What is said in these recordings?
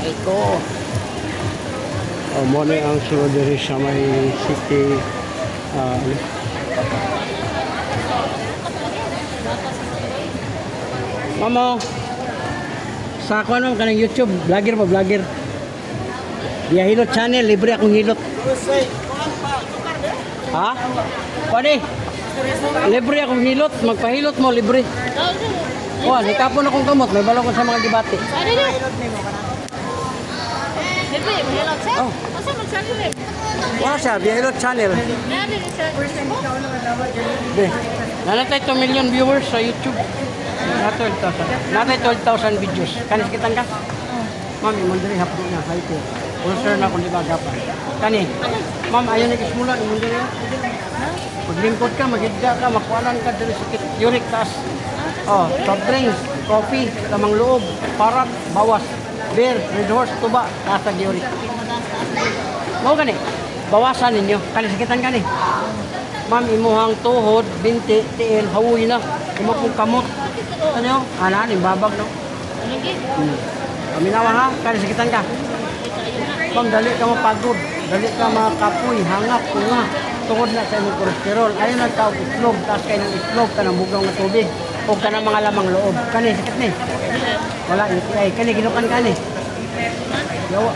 Aiko. Mo na ang sulod diri sa may city. Mamo. Sa ako anong kanang YouTube, vlogger pa, vlogger. Dia Hilot channel, libre akong hilot. Ha? Pwede? Libre akong hilot, magpahilot mo, libre. Oh, nikapon akong kamot, may balaw ko sa mga debate. Libre, mahilot siya? Oh. Asa mag-channel eh? Wala siya, Dia Hilot channel. Nari ni siya. Be, nanatay 2 million viewers sa YouTube. Natay 12,000 videos. Kanis kitang ka? Ma'am, imong diri hapon na hay ko. Ulcer na kung di ba gapan. Kani. Ma'am, ayon na kismula imong diri. Paglingkod ka, magidda ka, makualan ka diri sa uric taas. Oh, soft drinks, coffee, lamang loob, parat, bawas, beer, red horse, tuba, nasa uric. Mao gani. Bawasan ninyo. Kani sakitan kani. Ma'am, imuhang tuhod, binti, tiil, hawoy na. Imo pong kamot. Ano? Ana, babag no. Paminawa ha, kani sakitan ka. Ma'am, dali ka mapagod. Dali ka makapoy, hangap, tunga. Tungod na sa imong kolesterol. Ayun ang tawag itlog. Taas kayo ng itlog, kanang bugaw nga tubig. O kanang mga lamang loob. Kani, sakit ni. Wala, ay, kani, ginukan kani. Yawa.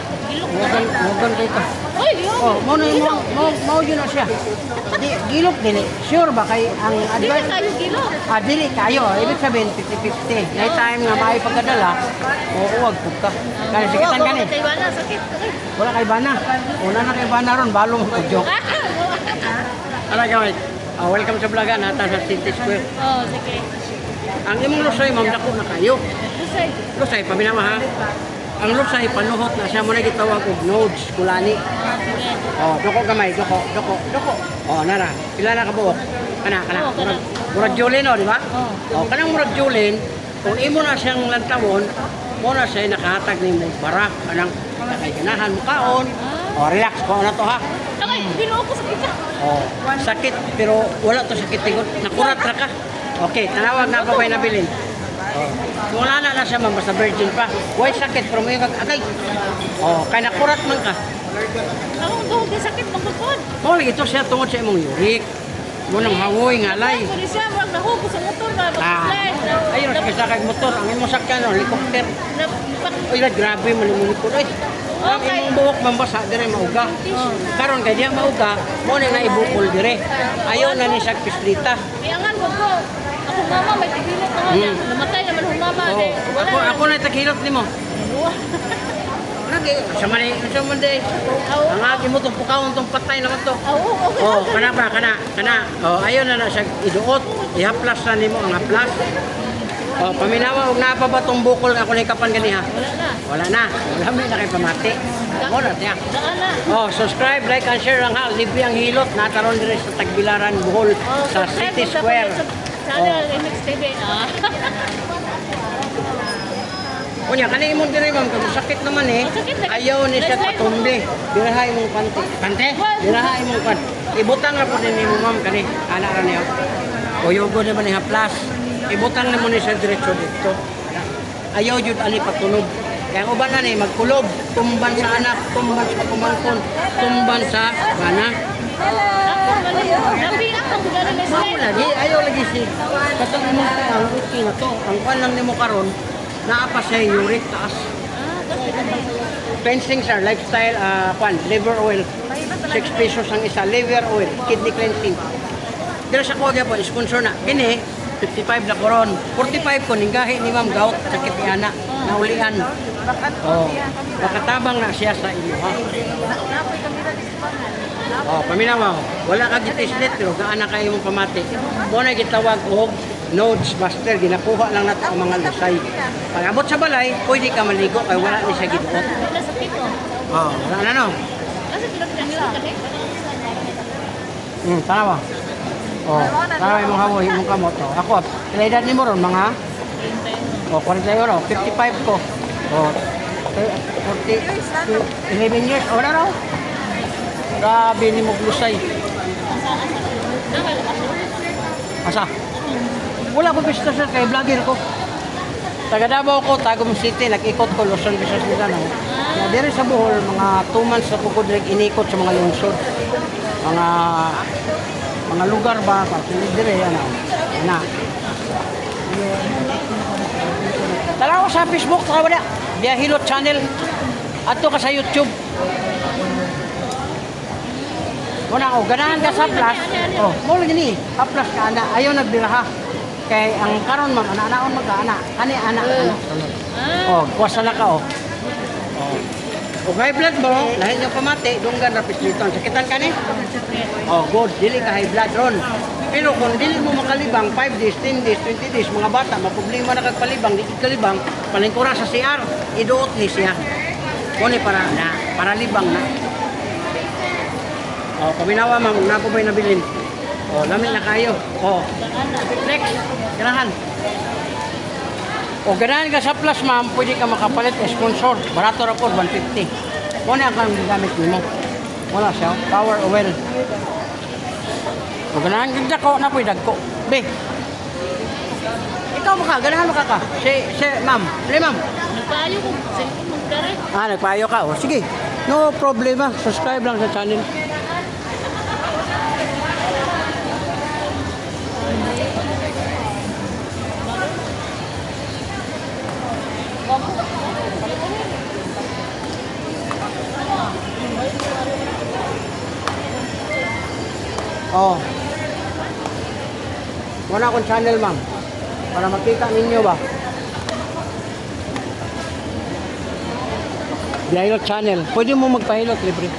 Huwagan kayo ka. Oh, mo yun na siya. Gilok dili. Sure ba kay ang advice? Dili kayo gilok. Dili kayo. Ibig sabihin 50-50. May time nga may pagkadala, huwag ka. Kani sikitan kani. Sakit. Wala kay bana. Una na kay bana ron, balong joke. Ala gamay. Welcome sa vlog nata sa City Square. Oh, sige. Ang imong lusay ma'am dako na kayo. Lusay. Lusay paminawa ha. Ang lusay panuhot na siya mo na gitawag og nodes kulani. Sige. Oh, doko gamay, doko. Oh, nara. Pila na ka buok? Kana. Murag Julin, di ba? Oh, kanang murag Julin, kung imo na siyang lantawon, mo na siya nakahatag ni mo barak, kanang kay ganahan mo kaon. Oh, relax ko na to ha. Ay, binuo ko sakit ka. Oh, sakit pero wala to sakit tingod. Nakurat ra ka. Okay, tanawag na pa na bilin. Oh. Wala na siya man basta virgin pa. Why sakit pero may agay. Oh, kay nakurat man ka. Ako doon din sakit magkukod. Oh, ito siya tungod sa imong uric. Mo nang hawoy ngalay. Ako ni siya, wag nahugo sa motor ba? Ayun, sa kag motor, ang imong sakyan helicopter. Oy, grabe man imong likod ay. Ang imong buhok mambasa dire mauga. Karon kay diya mauga, mo na ibukol dire. Ayaw na ni siya pislita. Iyangan mo ko. Ako mama may tigilot na kanya. Namatay naman ang mama. Ako na takilot nimo. Lagi sama day. Ang agi mo tong pukawon tong patay naman to. Oh, kana. Oh, ayaw na siya iduot. Ihaplas na nimo ang haplas. Oh, paminawa og naa pa ba tong bukol ako ni kapan gani ha? Wala na. Wala na kay pamati. Ora tiya. Oh, subscribe, like and share lang ha. Libre ang hilot nataron dire sa Tagbilaran, Bohol sa City Square. Channel MX TV. Kunya kani imong dire ma'am kung sakit naman eh. Ayaw ni siya patumbi. Dirahay mong pante. Pante? Dirahay mong pan. Ibutang ra po din nimo ma'am kani ana ra niya. Oyugo naman ni haplas. Ibutang na mo ni siya diretso dito. Ayaw jud ani patunog. Kaya ang uban na ni magkulob, tumban sa anak, tumban sa pamangkon, tumban sa bana. Mao lagi, ayaw lagi si katong mo ang okay na to. Ang kwan lang nimo karon naa pa siya uric taas. Cleansing sir, lifestyle kwan, liver oil. 6 pesos ang isa, liver oil, kidney cleansing. Dira sa ko po sponsor na. Kini 55 na koron. 45 ko ninggahi ni Ma'am Gout sakit ni ana. Naulian. Oh, makatabang na siya sa inyo ha. Oh, paminawa. Wala ka gitislet pero gaana kayo mong pamati. Mo na gitawag og nodes buster, ginakuha lang nato ang mga lusay. Pag abot sa balay, pwede ka maligo kay wala ni siya giduot. Oh, wala na no. Tanawa. Oh, tanawa imong hawoy imong kamot. Oh. Ako, pila edad nimo ron mga 40 euro, 55 ko. Oh, 11 years. Wala raw. Grabe ni mo lusay. Asa? Wala ko pista sir kay vlogger ko. Taga Davao ko, Tagum City, nag-ikot ko Luzon, Visayas, Mindanao. Kaya diri sa Bohol, mga 2 months na ko direct inikot sa mga lungsod. Mga lugar ba, pasunod dire, yan o. Yan. Tala ko sa Facebook, saka wala. Biyahilot channel. Ato ka sa YouTube. Muna ko, ganahan ka sa plus. Oh, mo lagi ni. Plus ka ana, ayaw nagbiraha. Kay ang karon man ana-anaon magana. Ani ana. Oh, kuwasa na ka oh. Oh. High blood mo, lahin yung pamati, dunggan na pisliton. Sakitan ka ni? Oh, good. Dili ka high blood ron. Pero kung dili mo makalibang 5 days, 10 days, 20 days, mga bata, maproblema na kagpalibang, di kalibang, palingkura sa CR, iduot ni siya. Kuni para libang na. Oh, paminawa ma'am, na po ba'y nabilin? Oh, lamig na kayo. Oh. Next, ganahan. O ganahan ka sa plus ma'am, pwede ka makapalit sponsor. Barato ra po, 150. Kung ang kang gamit mo. Wala siya, power oil. O ganahan ka dako na pwede dagko. Be. Ikaw maka, ganahan maka ka. Si ma'am. Sige ma'am. Nagpaayo ko. Cellphone mo dere. Nagpayo ka. O sige. No problema. Subscribe lang sa channel. Oh. Wala akong channel, ma'am. Para makita ninyo ba? Biyahilot channel. Pwede mo magpahilot, libre.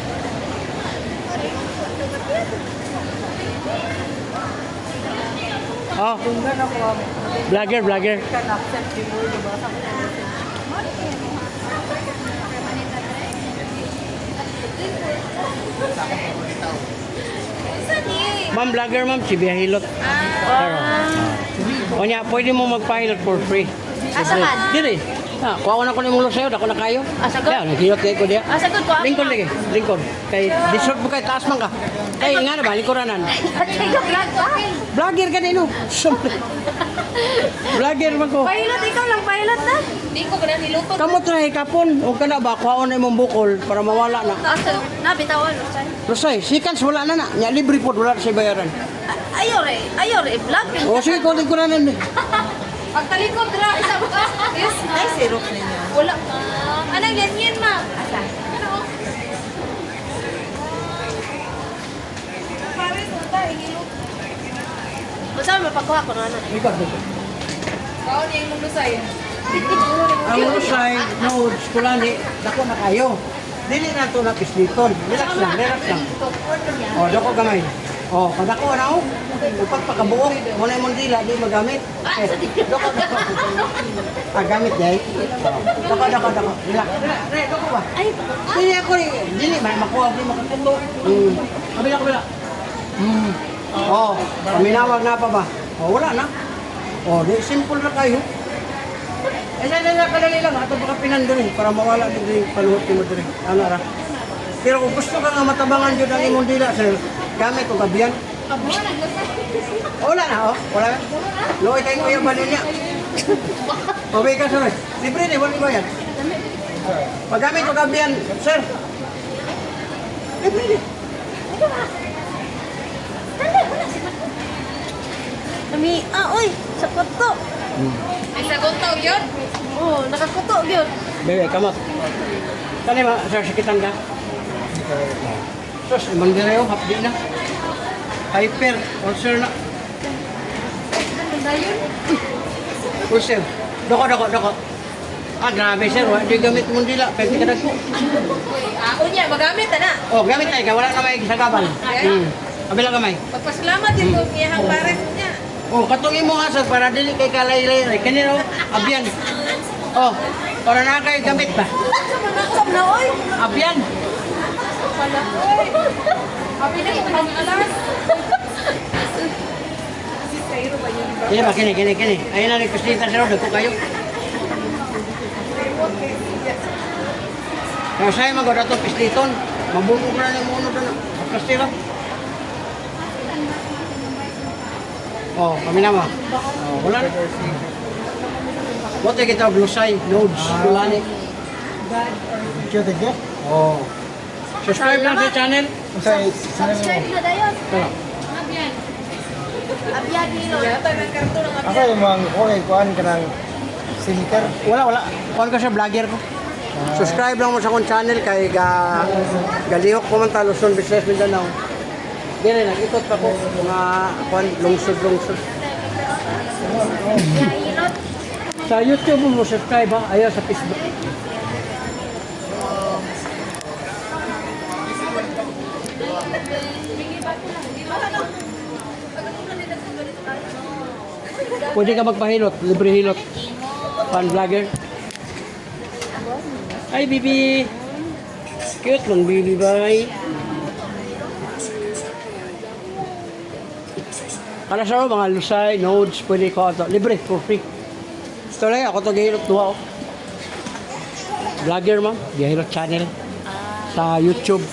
Oh. Vlogger. Ma'am, vlogger ma'am, si Biyahilot. O niya, pwede mo magpahilot for free. Asakan? Dili. Kuha ko na ko ni mulo sa'yo, dako na kayo. Asagod? Kaya, naghilot kayo ko diya. Asagod ko. Lingkod lagi, lingkod. Kay, disort mo kay, taas man ka. Kay, nga na ba, lingkoranan. Ikaw vlog ka? Vlogger ka din, no? Vlogger man ko. Pilot, ikaw lang pilot na. Hindi ko ganun nilupot. Kamot na kapon. Huwag ka na ba, kuha ko na imong bukol para mawala na. Nabitawan. Rosay, sikans wala na na. Nya, libre po, wala na siya bayaran. Ayaw re, vlog. O, sige, kunin ko na nun. Pagtalikod ra, isa ba ka? Yes. Ay, syrup na niya. Wala. Anong yan ma? Asa? Ano? Pare, sunta, ihilot. Masama mapagkuha ko na ano. Ikaw, dito. Kaon yung mulusay. Ang Rosay, no, skulani, dako na kayo. Dili na ito na pisliton. Relax lang, relax lang. O, dako gamay. O, kadako na o. Upag pakabuok, muna yung dila, di magamit. Dako. Gamit yay. Dako. Relax. Re, dako ba? Ay, Dili ako rin. Dili, may makuha, di makakuto. Kabila. O, paminawag na pa ba? O, wala na. O, di, simple na kayo. Kadali lang, ato baka pinandorin para mawala din yung paluhot mo din. Ano ra? Pero kung gusto ka nga matabangan yun ang imong dila, sir, gamit o gabiyan. Wala na, oh. Wala na. Loy kayo ko yung balin niya. Pabay ka, sir. Libre din, wala ba yan? Paggamit o gabiyan, sir. Libre din. kami, oy, sa kuto. Ay, sa kuto yun? Oo, nakakuto yun. Bebe, kamot. Kani ba, sir, sakitan ka? Sus, imang dirayo, hapdi na. Hyper, ulcer na. Ulcer. Doko. Grabe sir, di gamit mong dila, pwede ka nagpo. Unya, magamit na. Oh, gamit tayo, wala na may gisagaban. Kabila kamay. Pagpasalamat din kung iyahang pares niya. Oh, katungi mo asag para dili kay kalay-lay. Kanino, abyan. Oh, para na kay gamit ba? Manakasam na, oy. Abyan. Wala, oy. Happy na yung alas. Kini ba, kini. Ayun na, nagpistita sir, dagko kayo. Kaya sa'yo mag-order ito, pisliton. Mabungkog na ng muno doon. Pastila. Oh, kami naman. Oh, wala na. Buti kita Blusay, Nodes, Kulani. Cute ka? Oh. Subscribe lang sa channel. Sa Subscribe na dayon. Tara. Abyan Hilon. ako yung mga kuhan ka ng sinker. Wala. Kuhan ka siya, vlogger ko. Subscribe lang mo sa akong channel kay Galihok ko man ta, Luzon, Business, Mindanao. Dire, nag-ikot pa ko. Mga kuhan, lungsod. Abyan Hilon. Sa YouTube mo subscribe ha, ayaw sa Facebook. Pwede ka magpahilot, libre hilot. Fan vlogger. Ay, Bibi. Cute lang, Bibi, bye. Para sa mga Lusay, Nodes, pwede ko ito. Libre, for free. Ito lang, ako ito gahilot duha. Oh. Vlogger, ma'am. Gahilot channel. Sa YouTube.